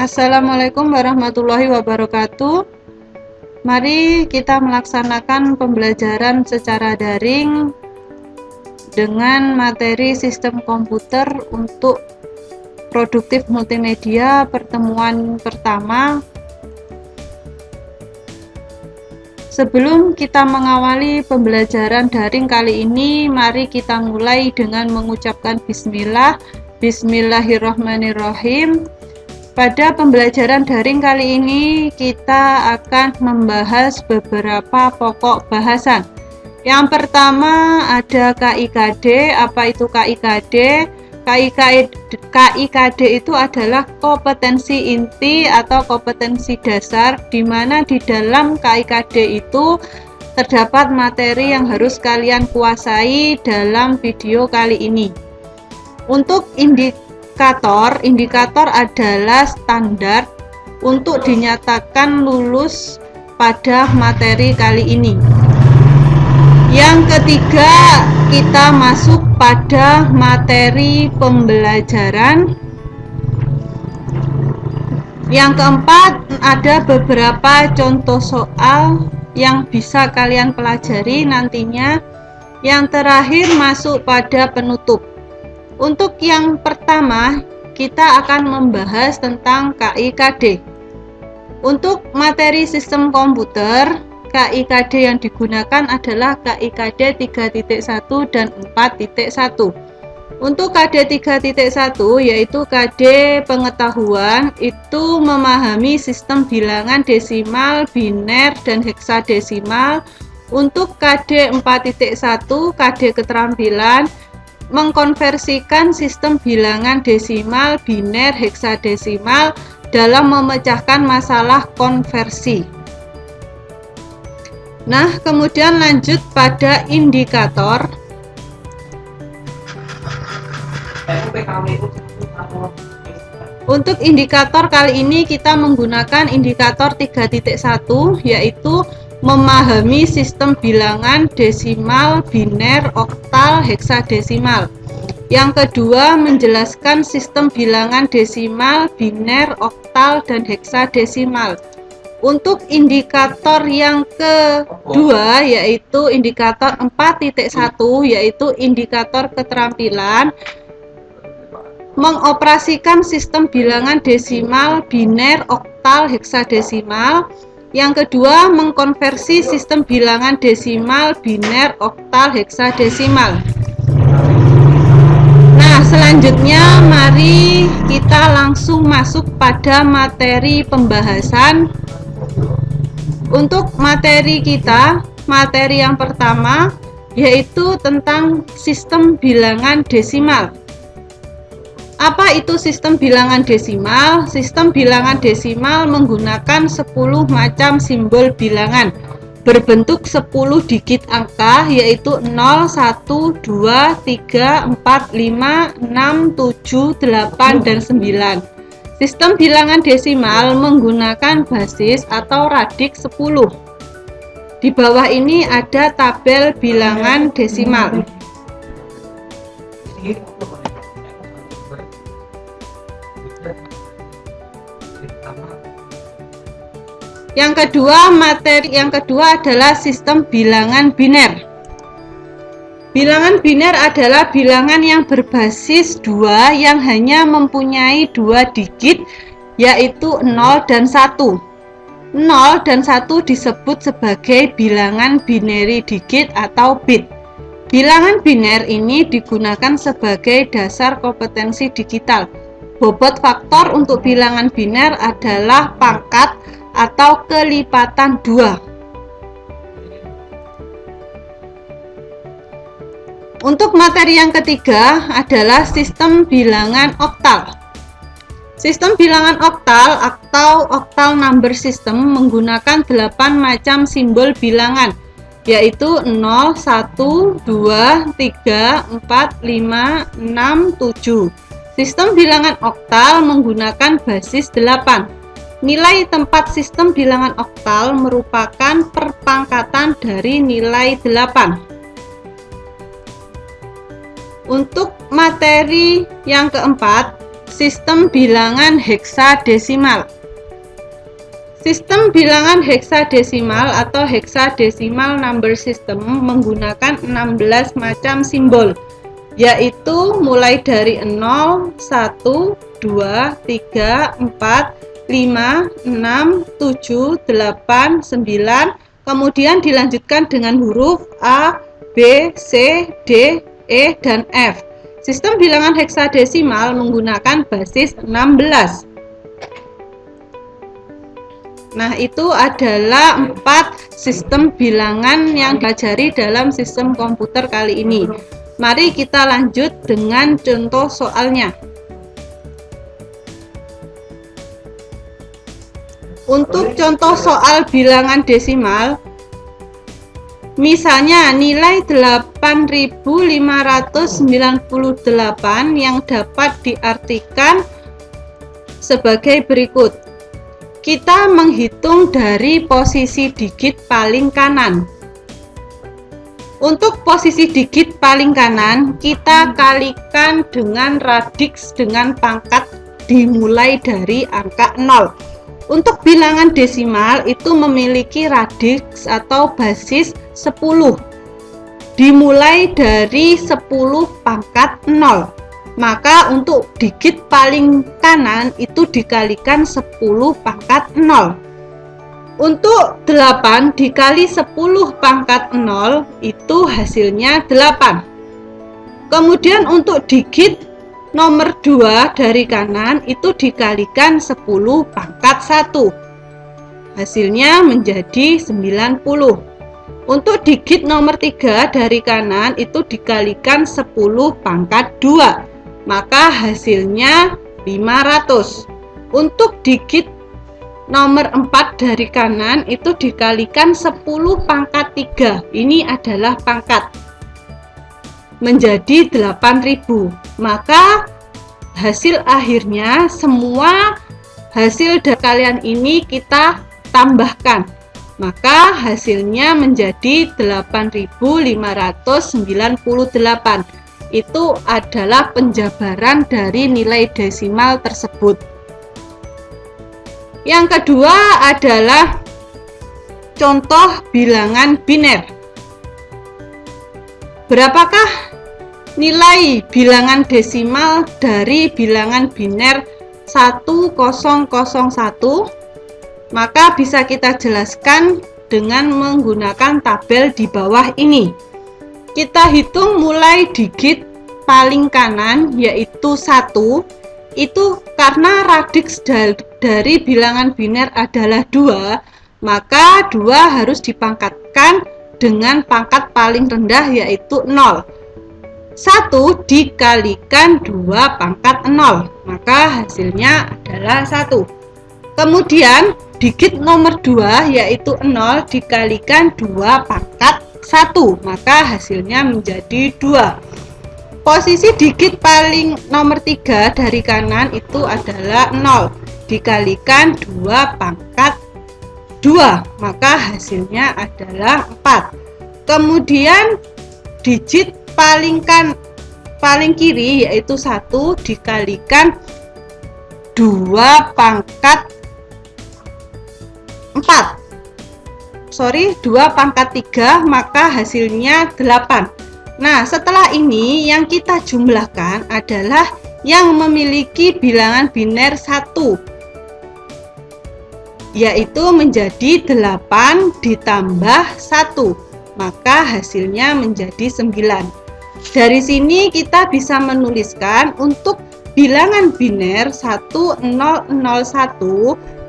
Assalamualaikum warahmatullahi wabarakatuh. Mari kita melaksanakan pembelajaran secara daring dengan materi sistem komputer untuk produktif multimedia pertemuan pertama. Sebelum kita mengawali pembelajaran daring kali ini, mari kita mulai dengan mengucapkan bismillah. Bismillahirrahmanirrahim. Pada pembelajaran daring kali ini kita akan membahas beberapa pokok bahasan. Yang pertama ada KIKD. Apa itu KIKD? KIKD itu adalah kompetensi inti atau kompetensi dasar, di mana di dalam KIKD itu terdapat materi yang harus kalian kuasai dalam video kali ini. Untuk indikator adalah standar untuk dinyatakan lulus pada materi kali ini. Yang ketiga, kita masuk pada materi pembelajaran. Yang keempat, ada beberapa contoh soal yang bisa kalian pelajari nantinya. Yang terakhir, masuk pada penutup. Untuk yang pertama, kita akan membahas tentang KIKD. Untuk materi sistem komputer, KIKD yang digunakan adalah KIKD 3.1 dan 4.1. Untuk KD 3.1 yaitu KD pengetahuan, itu memahami sistem bilangan desimal, biner, dan heksadesimal. Untuk KD 4.1, KD keterampilan, mengkonversikan sistem bilangan desimal, biner, heksadesimal dalam memecahkan masalah konversi. Nah, kemudian lanjut pada indikator. Untuk indikator kali ini kita menggunakan indikator 3.1, yaitu memahami sistem bilangan desimal, biner, oktal, heksadesimal. Yang kedua, menjelaskan sistem bilangan desimal, biner, oktal, dan heksadesimal. Untuk indikator yang kedua, yaitu indikator 4.1, yaitu indikator keterampilan, mengoperasikan sistem bilangan desimal, biner, oktal, heksadesimal. Yang kedua, mengkonversi sistem bilangan desimal, biner, oktal, heksadesimal. Nah, selanjutnya mari kita langsung masuk pada materi pembahasan. Untuk materi kita, materi yang pertama yaitu tentang sistem bilangan desimal. Apa itu sistem bilangan desimal? Sistem bilangan desimal menggunakan 10 macam simbol bilangan berbentuk 10 digit angka, yaitu 0, 1, 2, 3, 4, 5, 6, 7, 8, dan 9. Sistem bilangan desimal menggunakan basis atau radik 10. Di bawah ini ada tabel bilangan desimal. Materi yang kedua adalah sistem bilangan biner. Bilangan biner adalah bilangan yang berbasis 2 yang hanya mempunyai 2 digit, yaitu 0 dan 1. 0 dan 1 disebut sebagai bilangan binary digit atau bit. Bilangan biner ini digunakan sebagai dasar kompetensi digital. Bobot faktor untuk bilangan biner adalah pangkat atau kelipatan 2. Untuk materi yang ketiga adalah sistem bilangan oktal. Sistem bilangan oktal atau octal number system menggunakan 8 macam simbol bilangan, yaitu 0, 1, 2, 3, 4, 5, 6, 7. Sistem bilangan oktal menggunakan basis 8. Nilai tempat sistem bilangan oktal merupakan perpangkatan dari nilai 8. Untuk materi yang keempat, sistem bilangan heksadesimal. Sistem bilangan heksadesimal atau hexadecimal number system menggunakan 16 macam simbol, yaitu mulai dari 0, 1, 2, 3, 4, 5, 6, 7, 8, 9, kemudian dilanjutkan dengan huruf A, B, C, D, E, dan F. Sistem bilangan heksadesimal menggunakan basis 16. Nah, itu adalah 4 sistem bilangan yang dipelajari dalam sistem komputer kali ini. Mari kita lanjut dengan contoh soalnya. Untuk contoh soal bilangan desimal, misalnya nilai 8.598 yang dapat diartikan sebagai berikut. Kita menghitung dari posisi digit paling kanan. Untuk posisi digit paling kanan, kita kalikan dengan radiks dengan pangkat dimulai dari angka 0. Untuk bilangan desimal itu memiliki radiks atau basis 10. Dimulai dari 10 pangkat 0. Maka untuk digit paling kanan itu dikalikan 10 pangkat 0. Untuk 8 dikali 10 pangkat 0 itu hasilnya 8. Kemudian untuk digit nomor 2 dari kanan itu dikalikan 10 pangkat 1. Hasilnya menjadi 90. Untuk digit nomor 3 dari kanan itu dikalikan 10 pangkat 2. Maka hasilnya 500. Untuk digit nomor 4 dari kanan itu dikalikan 10 pangkat 3. Ini adalah pangkat. Menjadi 8.000. Maka hasil akhirnya semua hasil dari kalian ini kita tambahkan. Maka hasilnya menjadi 8.598. Itu adalah penjabaran dari nilai desimal tersebut. Yang kedua adalah contoh bilangan biner. Berapakah nilai bilangan desimal dari bilangan biner 1001? Maka bisa kita jelaskan dengan menggunakan tabel di bawah ini. Kita hitung mulai digit paling kanan yaitu 1. Itu karena radiks dari bilangan biner adalah 2, maka 2 harus dipangkatkan dengan pangkat paling rendah yaitu 0. 1 dikalikan 2 pangkat 0, maka hasilnya adalah 1. Kemudian digit nomor 2 yaitu 0 dikalikan 2 pangkat 1, maka hasilnya menjadi 2. Posisi digit paling nomor 3 dari kanan itu adalah 0 dikalikan 2 pangkat 2, maka hasilnya adalah 4. Kemudian digit paling kiri yaitu 1 dikalikan 2 pangkat 2 pangkat 3, maka hasilnya 8. Nah, setelah ini yang kita jumlahkan adalah yang memiliki bilangan biner 1, yaitu menjadi 8 ditambah 1, maka hasilnya menjadi 9. Dari sini kita bisa menuliskan untuk bilangan biner 1001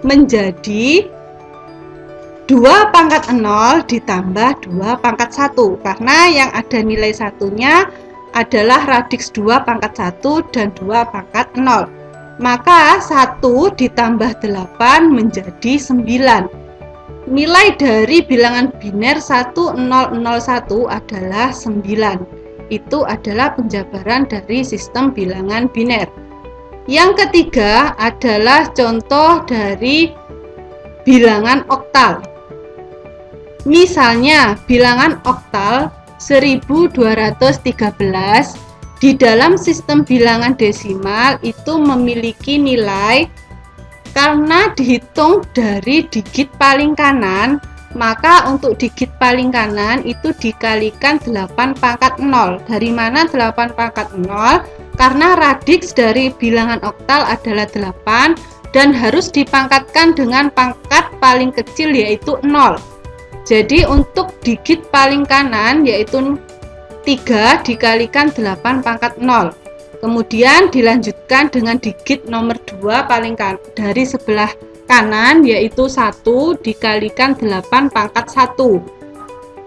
menjadi 2 pangkat 0 ditambah 2 pangkat 1, karena yang ada nilai satunya adalah radiks 2 pangkat 1 dan 2 pangkat 0. Maka 1 ditambah 8 menjadi 9. Nilai dari bilangan biner 1001 adalah 9. Itu adalah penjabaran dari sistem bilangan biner. Yang ketiga adalah contoh dari bilangan oktal. Misalnya bilangan oktal 1213 di dalam sistem bilangan desimal itu memiliki nilai karena dihitung dari digit paling kanan, maka untuk digit paling kanan itu dikalikan 8 pangkat 0. Dari mana 8 pangkat 0? Karena radiks dari bilangan oktal adalah 8 dan harus dipangkatkan dengan pangkat paling kecil yaitu 0. Jadi untuk digit paling kanan yaitu 3 dikalikan 8 pangkat 0. Kemudian dilanjutkan dengan digit nomor 2 paling dari sebelah kanan yaitu 1 dikalikan 8 pangkat 1.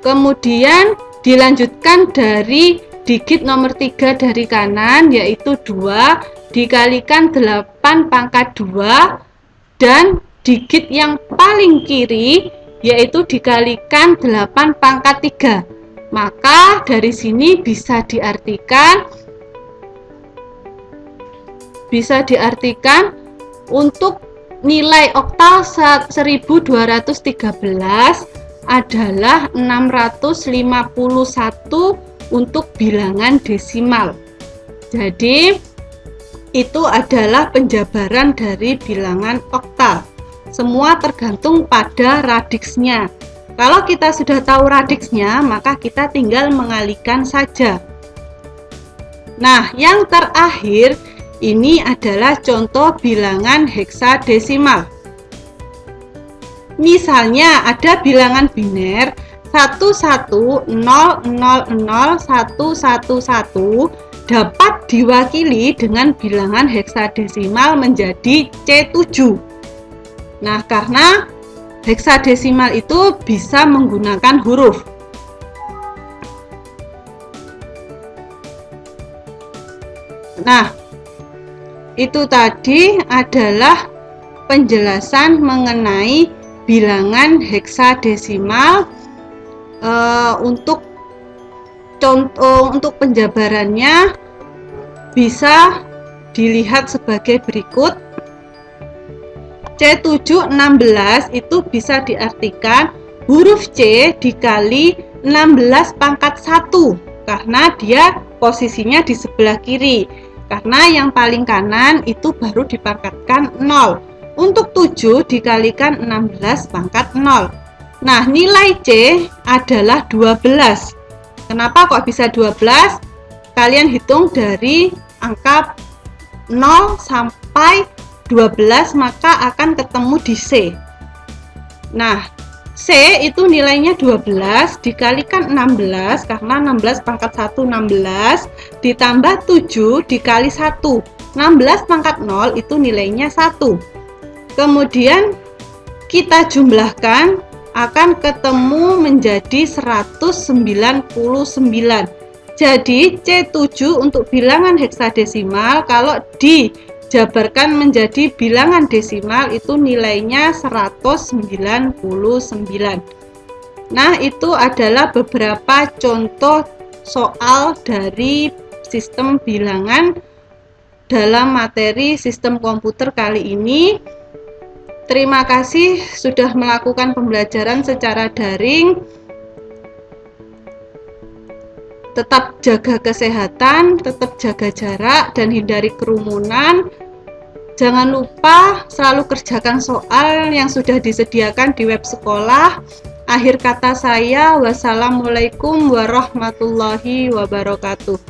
Kemudian dilanjutkan dari digit nomor 3 dari kanan yaitu 2 dikalikan 8 pangkat 2 dan digit yang paling kiri yaitu dikalikan 8 pangkat 3. Maka dari sini bisa diartikan untuk nilai oktal 1213 adalah 651 untuk bilangan desimal. Jadi itu adalah penjabaran dari bilangan oktal. Semua tergantung pada radiksnya. Kalau kita sudah tahu radiksnya, maka kita tinggal mengalihkan saja. Nah, yang terakhir ini adalah contoh bilangan heksadesimal. Misalnya ada bilangan biner 11000111 dapat diwakili dengan bilangan heksadesimal menjadi C7. Nah, karena heksadesimal itu bisa menggunakan huruf. Nah, itu tadi adalah penjelasan mengenai bilangan heksadesimal. Untuk contoh untuk penjabarannya bisa dilihat sebagai berikut. C7 16 itu bisa diartikan huruf C dikali 16 pangkat 1 karena dia posisinya di sebelah kiri. Karena yang paling kanan itu baru dipangkatkan 0. Untuk 7 dikalikan 16 pangkat 0. Nah, nilai C adalah 12. Kenapa kok bisa 12? Kalian hitung dari angka 0 sampai 12 maka akan ketemu di C. Nah, C itu nilainya 12 dikalikan 16 karena 16 pangkat 1 16 ditambah 7 dikali 1. 16 pangkat 0 itu nilainya 1. Kemudian kita jumlahkan akan ketemu menjadi 199. Jadi C7 untuk bilangan heksadesimal kalau dijabarkan menjadi bilangan desimal itu nilainya 199. Nah, itu adalah beberapa contoh soal dari sistem bilangan dalam materi sistem komputer kali ini. Terima kasih sudah melakukan pembelajaran secara daring. Tetap jaga kesehatan, tetap jaga jarak, dan hindari kerumunan. Jangan lupa selalu kerjakan soal yang sudah disediakan di web sekolah. Akhir kata saya, wassalamualaikum warahmatullahi wabarakatuh.